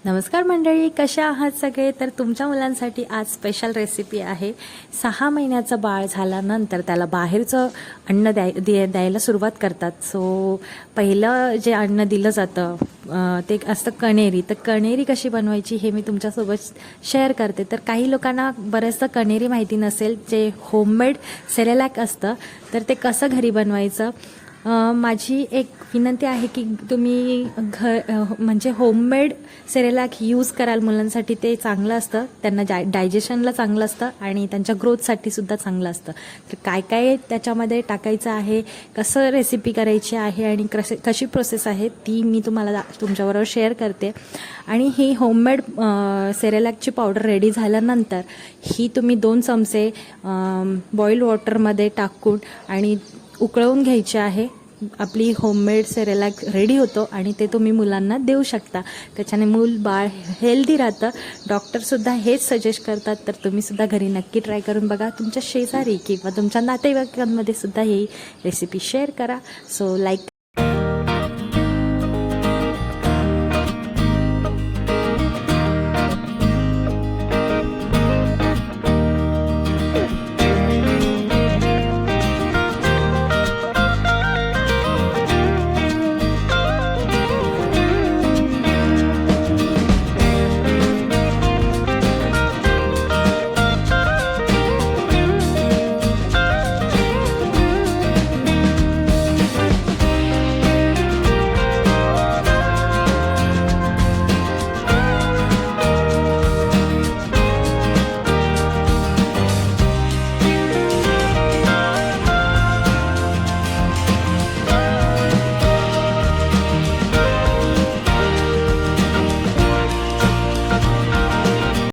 नमस्कार मंडळी, कशा आहात सगळे? तर तुमच्या मुलांसाठी आज स्पेशल रेसिपी आहे. 6 महिन्याचं बाळ झाल्यानंतर त्याला बाहेरचं अन्न द्यायला सुरुवात करतात. सो पहिलं जे अन्न दिलं जातं ते असतं कणेरी. तर कणेरी कशी बनवायची हे मी तुमच्यासोबत शेअर करते. तर काही लोकांना बरेचदा कणेरी माहिती नसेल, जे होममेड सेरेलॅक असतं, तर ते कसं घरी बनवायचं. माझी एक विनंती आहे की तुम्ही म्हणजे होममेड सेरेलॅक यूज कराल. मुलांसाठी ते चांगलं असतं, त्यांना डायजेशनला चांगलं असतं आणि त्यांच्या ग्रोथसाठी सुद्धा चांगलं असतं. तर काय काय त्याच्यामध्ये टाकायचं आहे, कसं रेसिपी करायची आहे आणि कशी प्रोसेस आहे ती मी तुम्हाला तुमच्याबरोबर शेअर करते. आणि ही होममेड सेरेलॅकची पावडर रेडी झाल्यानंतर ही तुम्ही 2 चमचे बॉइल्ड वॉटरमध्ये टाकून आणि उकळवून घ्यायचे आहे. आपली होममेड सेरेलॅक रेडी होतो आणि ते तुम्ही मुलांना देऊ शकता. त्याच्याने मूल बाळ हेल्दी राहतं. डॉक्टरसुद्धा हेच सजेस्ट करतात. तर तुम्हीसुद्धा घरी नक्की ट्राय करून बघा. तुमच्या शेजारी किंवा तुमच्या नातेवाईकांमध्ये सुद्धा ही रेसिपी शेअर करा. So like